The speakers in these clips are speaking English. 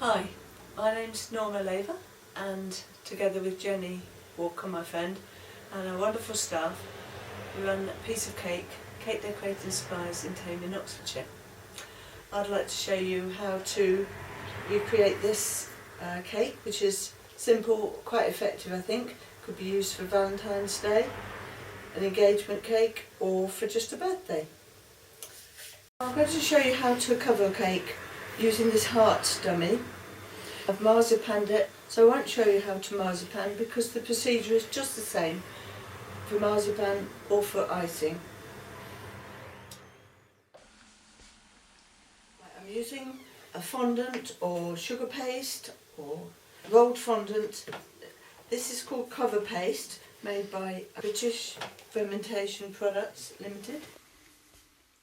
Hi, my name's Norma Laver, and together with Jenny Walker, my friend, and our wonderful staff, we run a piece of cake decorating supplies in Thame in Oxfordshire. I'd like to show you how to recreate this cake, which is simple, quite effective I think. Could be used for Valentine's Day, an engagement cake, or for just a birthday. I'm going to show you how to cover a cake using this heart dummy. I've marzipaned it, so I won't show you how to marzipan because the procedure is just the same for marzipan or for icing. I'm using a fondant or sugar paste or rolled fondant. This is called cover paste, made by British Fermentation Products Limited.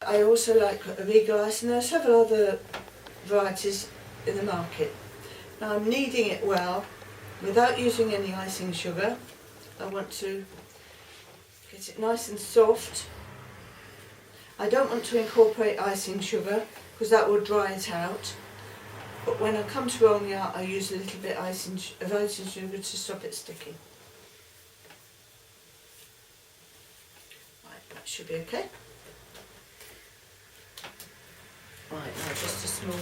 I also like irregular icing. There are several other varieties in the market. Now I'm kneading it well without using any icing sugar. I want to get it nice and soft. I don't want to incorporate icing sugar because that will dry it out. But when I come to rolling out, I use a little bit of icing sugar to stop it sticking. Right, that should be okay. Right, now just a small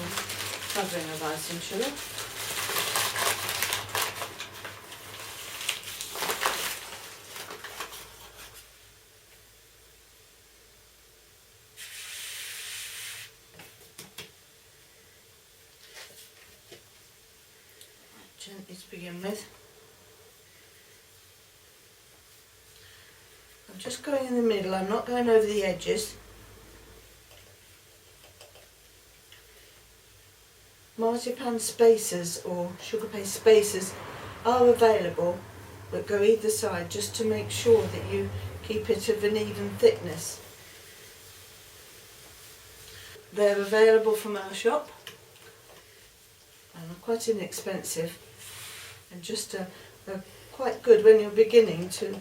covering of icing sugar. Gently to begin with. I'm just going in the middle, I'm not going over the edges. Marzipan spacers or sugar paste spacers are available, but go either side just to make sure that you keep it of an even thickness. They're available from our shop and are quite inexpensive and just quite good when you're beginning to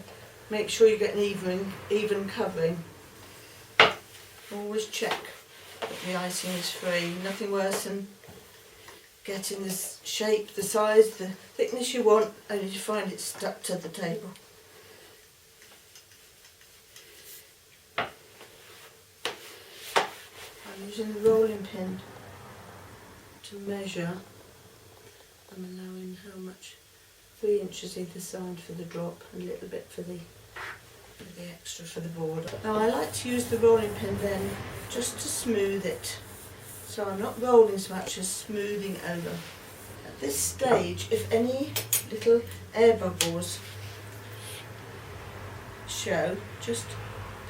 make sure you get an even covering. Always check that the icing is free. Nothing worse than getting the shape, the size, the thickness you want, only to find it stuck to the table. I'm using the rolling pin to measure. I'm allowing how much, 3 inches either side for the drop and a little bit for the extra for the board. Now I like to use the rolling pin then just to smooth it. So I'm not rolling so much as smoothing over. At this stage, if any little air bubbles show, just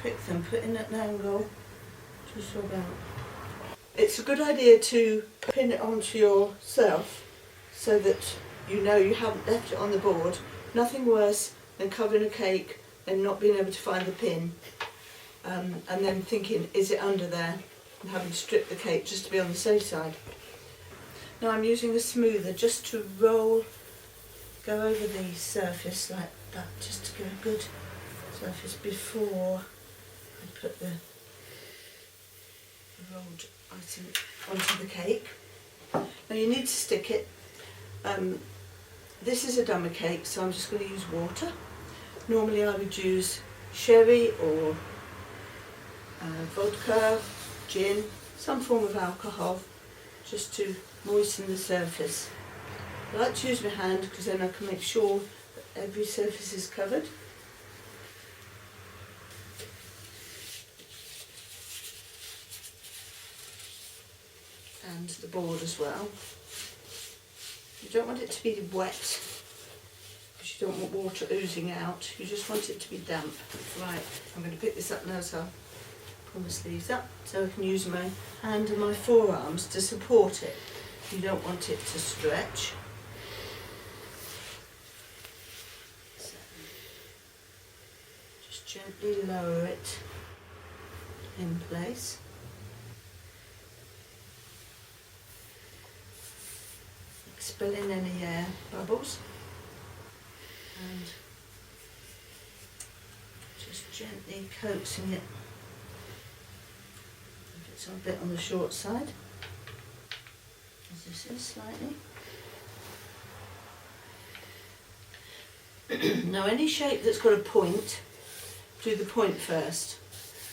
pick them, put in at an angle, just so about. It's a good idea to pin it onto yourself so that you know you haven't left it on the board. Nothing worse than covering a cake and not being able to find the pin and then thinking, is it under there? And having to strip the cake just to be on the safe side. Now I'm using a smoother just to go over the surface like that, just to get a good surface before I put the rolled icing onto the cake. Now you need to stick it. This is a dummy cake, so I'm just going to use water. Normally I would use sherry or vodka, gin, some form of alcohol, just to moisten the surface. I like to use my hand because then I can make sure that every surface is covered. And the board as well. You don't want it to be wet because you don't want water oozing out, you just want it to be damp. Right, I'm going to pick this up now, so pull the sleeves up so I can use my hand and my forearms to support it. You don't want it to stretch. So, just gently lower it in place. Expelling any air bubbles and just gently coaxing it. It's a bit on the short side, as this is slightly. Now any shape that's got a point, do the point first.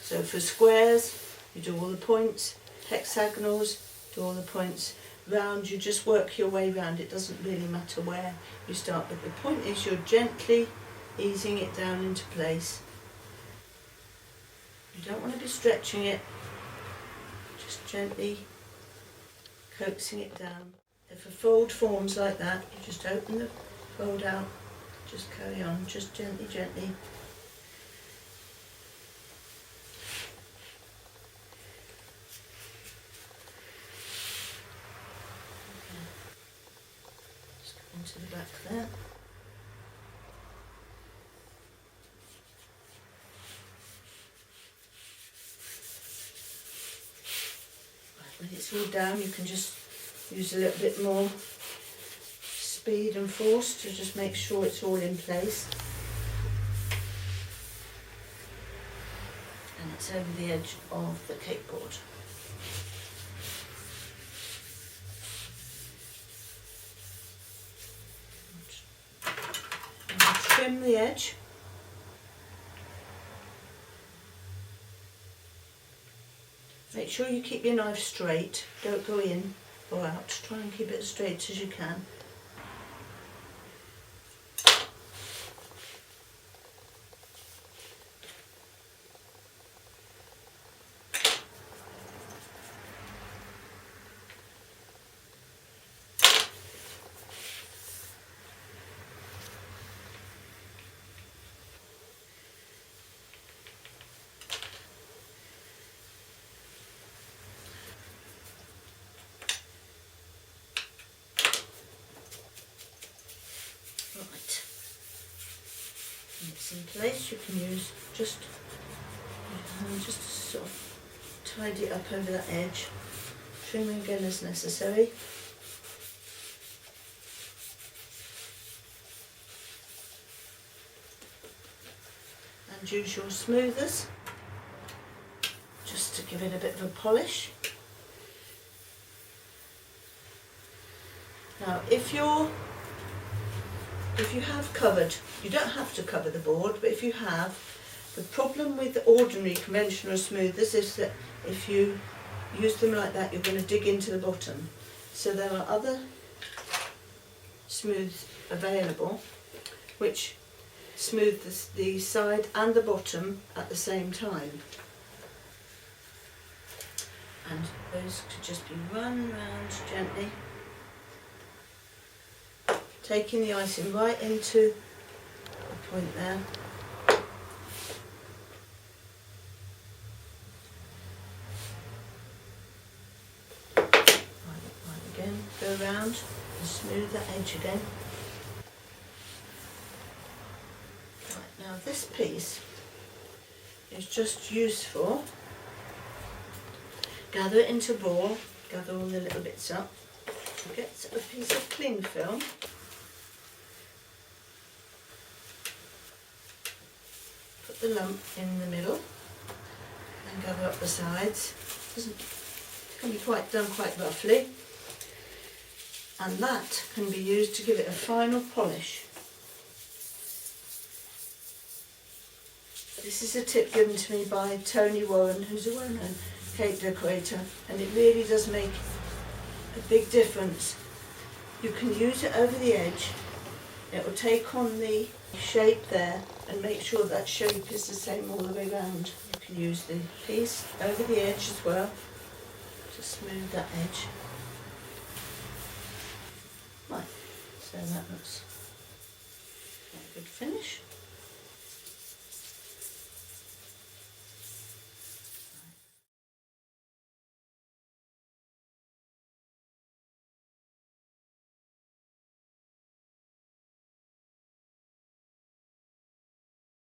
So for squares, you do all the points, hexagonals, do all the points. Round, you just work your way round. It doesn't really matter where you start, but the point is you're gently easing it down into place. You don't want to be stretching it, just gently coaxing it down. If a fold forms like that, you just open the fold out, just carry on, just gently, gently. Just go into the back there. When it's all down, you can just use a little bit more speed and force to just make sure it's all in place. And it's over the edge of the cake board. And trim the edge. Make sure you keep your knife straight, don't go in or out, try and keep it as straight as you can. Right, when it's in place, you can use just your hand just to sort of tidy it up over that edge, trimming again as necessary. And use your smoothers just to give it a bit of a polish. Now if you have covered, you don't have to cover the board, but if you have, the problem with ordinary conventional smoothers is that if you use them like that, you're going to dig into the bottom. So there are other smooths available which smooth the side and the bottom at the same time. And those could just be run round gently, taking the icing right into the point there. Right again, go round and smooth that edge again. Right, now this piece is just useful. Gather it into a ball, gather all the little bits up, get a piece of cling film. Put the lump in the middle and gather up the sides. It can be done quite roughly, and that can be used to give it a final polish. This is a tip given to me by Tony Warren, who's a well-known cake decorator, and it really does make a big difference. You can use it over the edge, it will take on the shape there and make sure that shape is the same all the way around. You can use the piece over the edge as well to smooth that edge. Right, so that looks like a good finish.